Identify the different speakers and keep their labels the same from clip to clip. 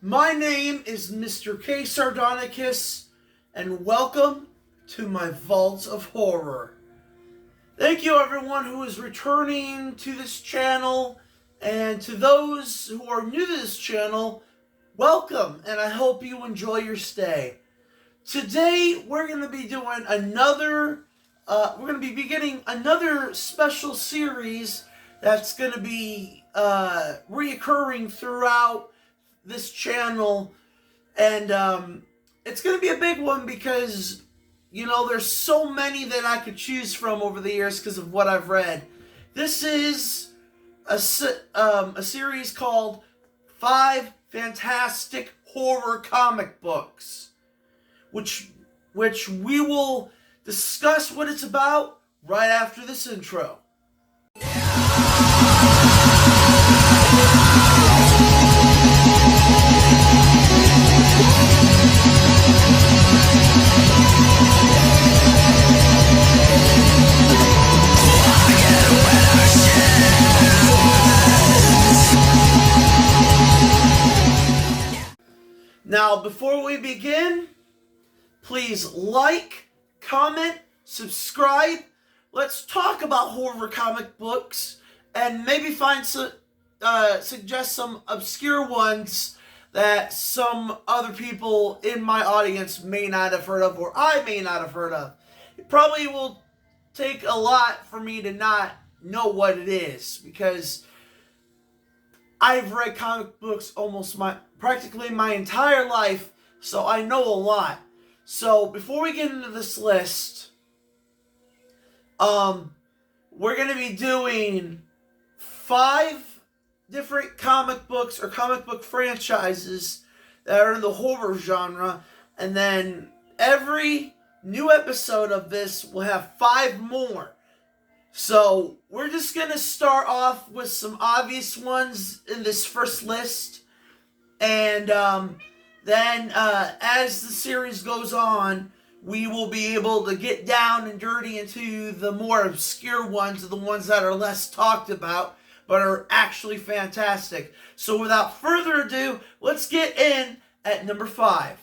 Speaker 1: My name is Mr. K. Sardonicus, and welcome to my Vault of Horror. Thank you everyone who is returning to this channel, and to those who are new to this channel, welcome, and I hope you enjoy your stay. Today we're going to be doing beginning another special series that's going to be reoccurring throughout this channel, and it's going to be a big one because, you know, there's so many that I could choose from over the years because of what I've read. This is a series called 5 Fantastic Horror Comic Books, which we will discuss what it's about right after this intro. Now, before we begin, please like, comment, subscribe. Let's talk about horror comic books and maybe suggest some obscure ones that some other people in my audience may not have heard of, or I may not have heard of. It probably will take a lot for me to not know what it is, because I've read comic books practically my entire life, so I know a lot. So before we get into this list, we're going to be doing 5 different comic books or comic book franchises that are in the horror genre, and then every new episode of this will have 5 more. So we're just going to start off with some obvious ones in this first list, and then as the series goes on, we will be able to get down and dirty into the more obscure ones, the ones that are less talked about but are actually fantastic. So without further ado, let's get in at number 5.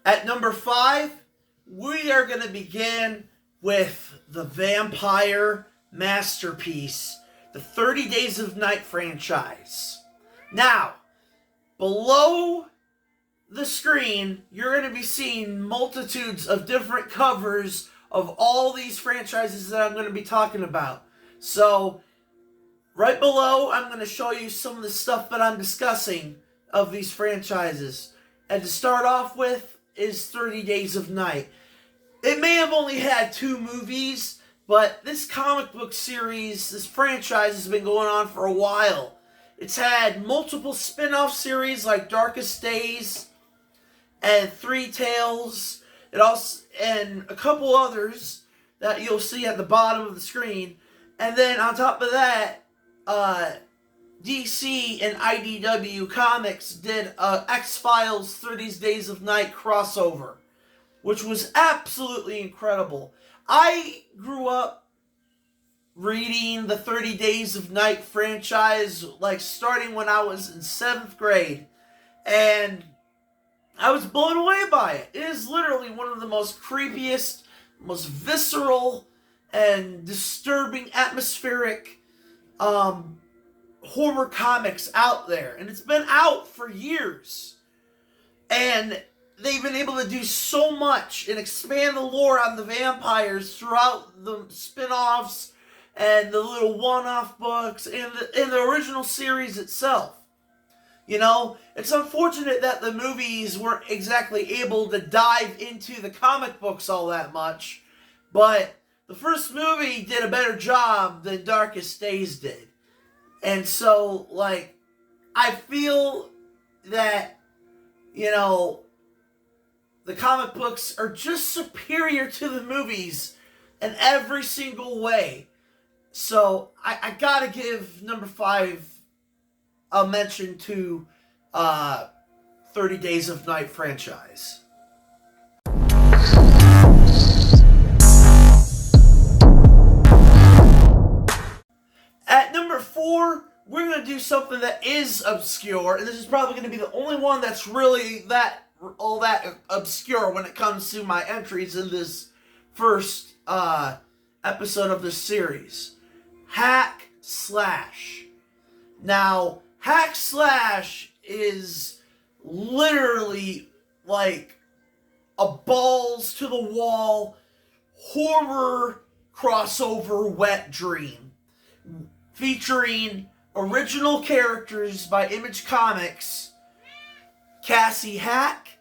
Speaker 1: At number 5, we are going to begin with the vampire masterpiece, the 30 Days of Night franchise. Now, below the screen, you're going to be seeing multitudes of different covers of all these franchises that I'm going to be talking about. So, right below, I'm going to show you some of the stuff that I'm discussing of these franchises. And to start off with is 30 Days of Night. It may have only had 2 movies, but this comic book series, this franchise, has been going on for a while. It's had multiple spin-off series like Darkest Days and Three Tales, and a couple others that you'll see at the bottom of the screen. And then on top of that, DC and IDW Comics did X-Files 30 Days of Night crossover, which was absolutely incredible. I grew up reading the 30 Days of Night franchise, like starting when I was in 7th grade, and I was blown away by it. It is literally one of the most creepiest, most visceral, and disturbing atmospheric horror comics out there, and it's been out for years, and they've been able to do so much and expand the lore on the vampires throughout the spin-offs and the little one-off books and the original series itself. You know, it's unfortunate that the movies weren't exactly able to dive into the comic books all that much, but the first movie did a better job than Darkest Days did. And so, like, I feel that, you know, the comic books are just superior to the movies in every single way. So, I gotta give number 5 a mention to 30 Days of Night franchise. number 4, we're going to do something that is obscure, and this is probably going to be the only one that's really all that obscure when it comes to my entries in this first episode of this series. Hack Slash. Now, Hack Slash is literally like a balls to the wall horror crossover wet dream featuring original characters by Image Comics, Cassie Hack,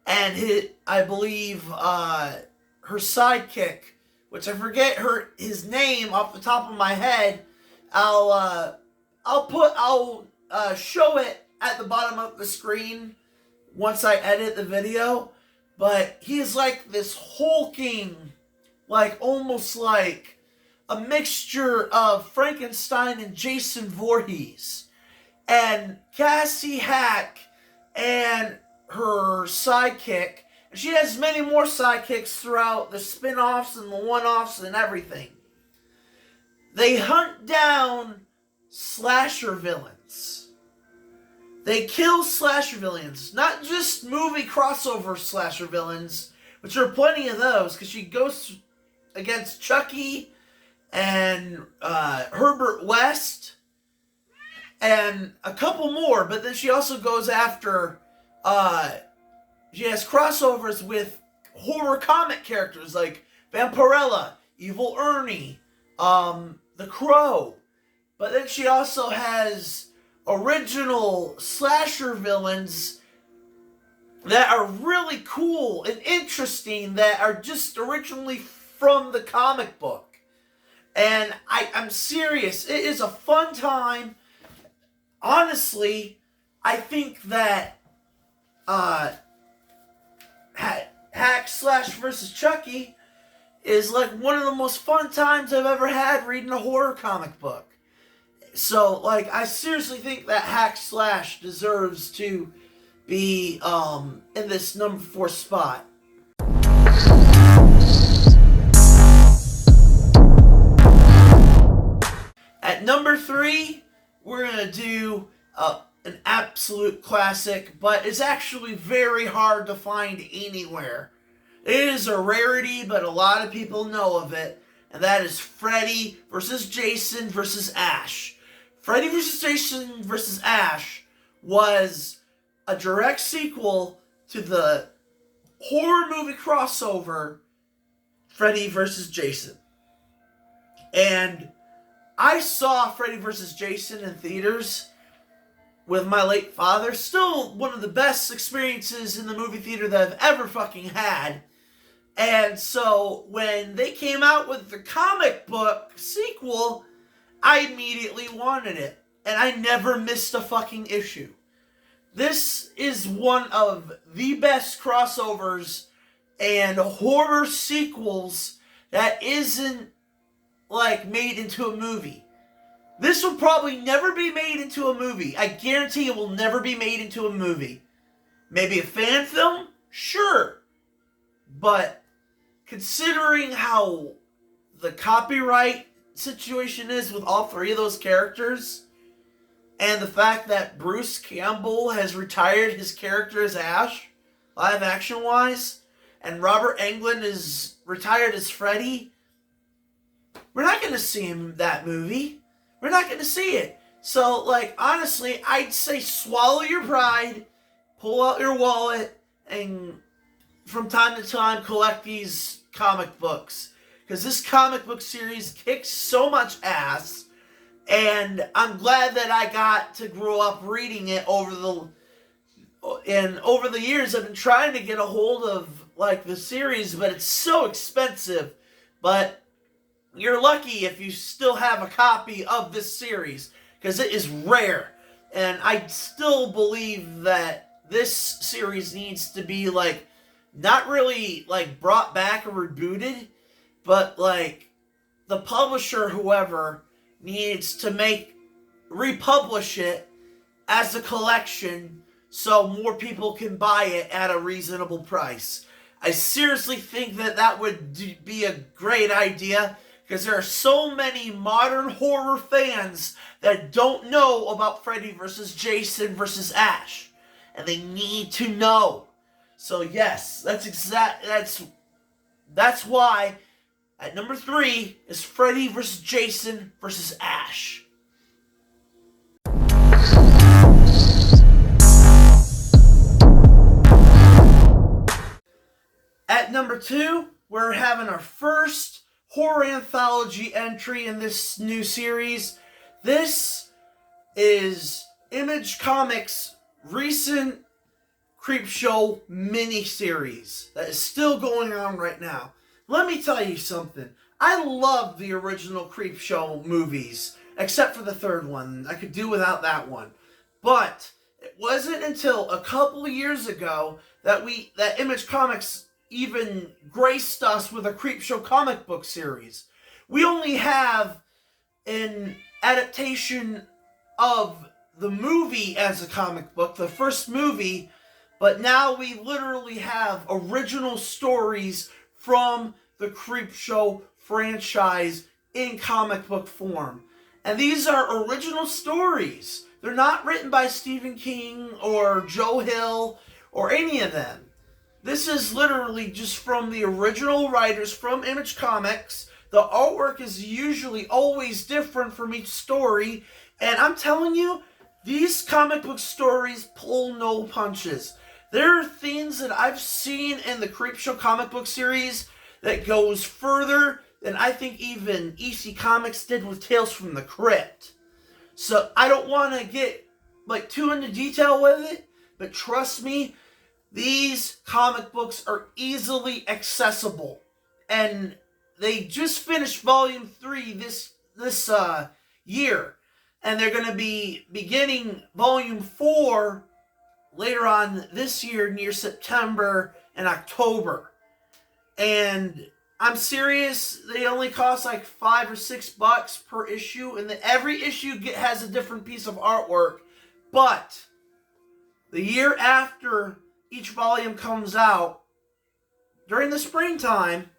Speaker 1: and I believe her sidekick, which I forget his name off the top of my head. I'll show it at the bottom of the screen once I edit the video. But he is like this hulking, like almost like a mixture of Frankenstein and Jason Voorhees. And Cassie Hack and her sidekick, and she has many more sidekicks throughout the spin-offs and the one-offs and everything. They hunt down slasher villains. They kill slasher villains, not just movie crossover slasher villains, which there are plenty of those, because she goes against Chucky and Herbert West and a couple more, but then she also goes after, she has crossovers with horror comic characters like Vampirella, Evil Ernie, The Crow, but then she also has original slasher villains that are really cool and interesting that are just originally from the comic book. And I'm serious. It is a fun time. Honestly, I think that Hack Slash versus Chucky is like one of the most fun times I've ever had reading a horror comic book. So, like, I seriously think that Hack Slash deserves to be in this number 4 spot. At number 3, we're going to do an absolute classic, but it's actually very hard to find anywhere. It is a rarity, but a lot of people know of it, and that is Freddy vs. Jason vs. Ash. Freddy vs. Jason vs. Ash was a direct sequel to the horror movie crossover Freddy vs. Jason. And I saw Freddy vs. Jason in theaters with my late father. Still one of the best experiences in the movie theater that I've ever fucking had. And so when they came out with the comic book sequel, I immediately wanted it. And I never missed a fucking issue. This is one of the best crossovers and horror sequels that isn't like made into a movie. This will probably never be made into a movie. I guarantee it will never be made into a movie. Maybe a fan film? Sure. But considering how the copyright situation is with all 3 of those characters, and the fact that Bruce Campbell has retired his character as Ash, live action wise, and Robert Englund is retired as Freddy, we're not going to see him in that movie. We're not going to see it. So, like, honestly, I'd say swallow your pride, pull out your wallet, and from time to time collect these comic books. Because this comic book series kicks so much ass, and I'm glad that I got to grow up reading it over the years. I've been trying to get a hold of, like, the series, but it's so expensive. But you're lucky if you still have a copy of this series, because it is rare. And I still believe that this series needs to be, like, not really, like, brought back or rebooted, but, like, the publisher, whoever, needs to republish it as a collection so more people can buy it at a reasonable price. I seriously think that would be a great idea, because there are so many modern horror fans that don't know about Freddy versus Jason versus Ash, and they need to know. So yes, that's why at number 3 is Freddy versus Jason versus Ash. At number 2, we're having our first horror anthology entry in this new series. This is Image Comics' recent Creepshow miniseries that is still going on right now. Let me tell you something. I love the original Creepshow movies, except for the third one. I could do without that one. But it wasn't until a couple of years ago that Image Comics even graced us with a Creepshow comic book series. We only have an adaptation of the movie as a comic book, the first movie, but now we literally have original stories from the Creepshow franchise in comic book form. And these are original stories. They're not written by Stephen King or Joe Hill or any of them. This is literally just from the original writers from Image Comics. The artwork is usually always different from each story. And I'm telling you, these comic book stories pull no punches. There are things that I've seen in the Creepshow comic book series that goes further than I think even EC Comics did with Tales from the Crypt. So I don't want to get too into detail with it, but trust me, these comic books are easily accessible. And they just finished volume 3 this year. And they're going to be beginning volume 4 later on this year, near September and October. And I'm serious, they only cost like $5 or $6 per issue, and every issue has a different piece of artwork. But the year after each volume comes out, during the springtime,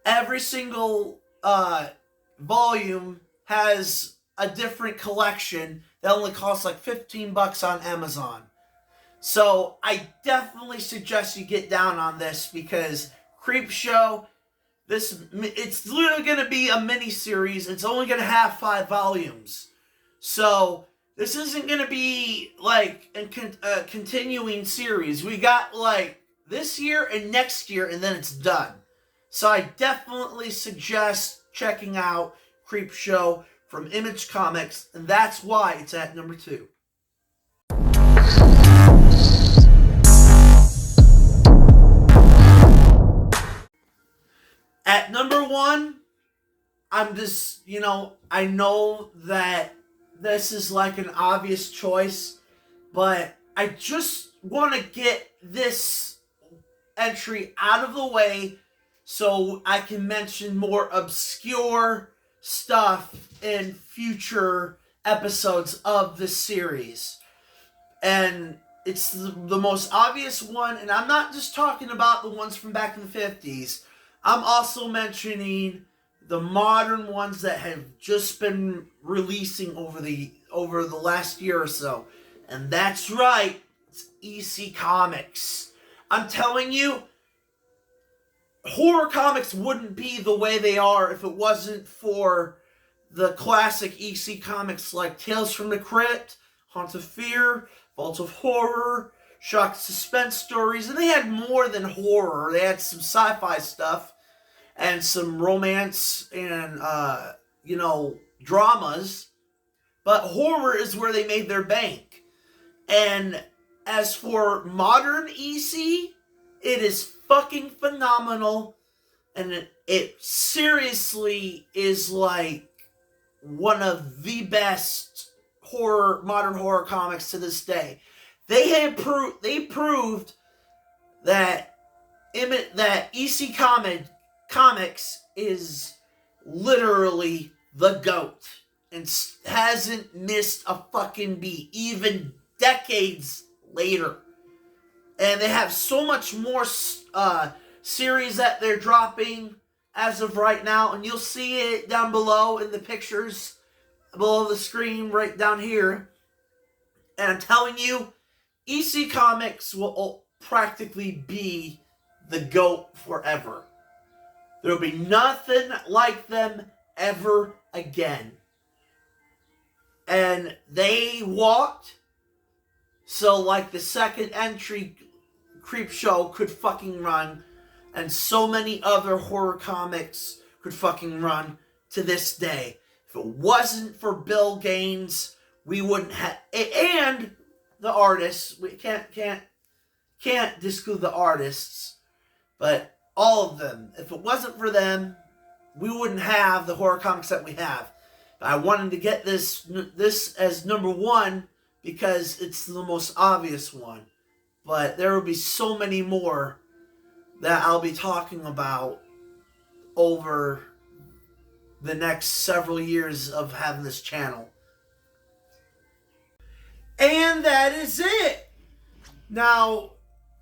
Speaker 1: every single volume has a different collection that only costs like $15 on Amazon. So I definitely suggest you get down on this, because Creepshow, it's literally going to be a mini series. It's only going to have 5 volumes. So this isn't going to be like a continuing series. We got like this year and next year, and then it's done. So I definitely suggest checking out Creepshow from Image Comics, and that's why it's at number 2. At number 1, I'm just, I know that this is like an obvious choice, but I just want to get this entry out of the way so I can mention more obscure stuff in future episodes of this series. And it's the most obvious one, and I'm not just talking about the ones from back in the 50s. I'm also mentioning the modern ones that have just been releasing over the last year or so. And that's right, it's EC Comics. I'm telling you, horror comics wouldn't be the way they are if it wasn't for the classic EC Comics like Tales from the Crypt, Haunt of Fear, Vault of Horror, Shock Suspense stories. And they had more than horror. They had some sci-fi stuff and some romance and, dramas. But horror is where they made their bank. And as for modern EC, it is fucking phenomenal. And it seriously is like one of the best modern horror comics to this day. They proved that EC Comics is literally the GOAT and hasn't missed a fucking beat, even decades later. And they have so much more series that they're dropping as of right now, and you'll see it down below in the pictures below the screen right down here. And I'm telling you, EC Comics will practically be the GOAT forever. There will be nothing like them ever again. And they walked, so like the second entry Creep Show could fucking run, and so many other horror comics could fucking run to this day. If it wasn't for Bill Gaines, we wouldn't have, and the artists, we can't disclude the artists, but all of them. If it wasn't for them, we wouldn't have the horror comics that we have. I wanted to get this as number one because it's the most obvious one. But there will be so many more that I'll be talking about over the next several years of having this channel. And that is it. Now,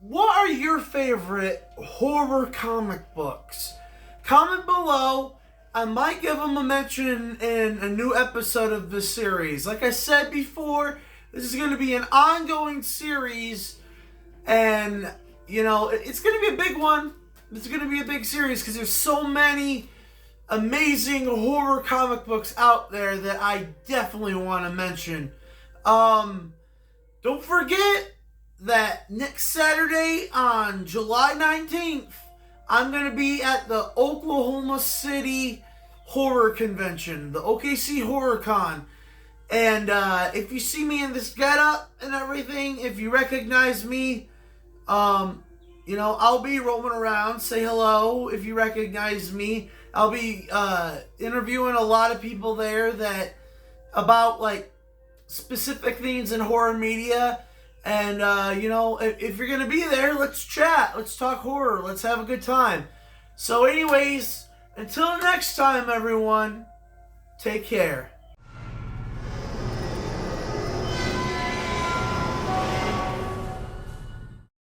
Speaker 1: what are your favorite horror comic books? Comment below. I might give them a mention in a new episode of this series. Like I said before, this is going to be an ongoing series. And, you know, it's going to be a big one. It's going to be a big series because there's so many amazing horror comic books out there that I definitely want to mention. Don't forget that next Saturday on July 19th, I'm going to be at the Oklahoma City Horror Convention, the OKC Horror Con. And if you see me in this getup and everything, if you recognize me, you know, I'll be roaming around. Say hello if you recognize me. I'll be interviewing a lot of people there that about like specific things in horror media. And, you know, if you're going to be there, let's chat. Let's talk horror. Let's have a good time. So anyways, until next time, everyone, take care.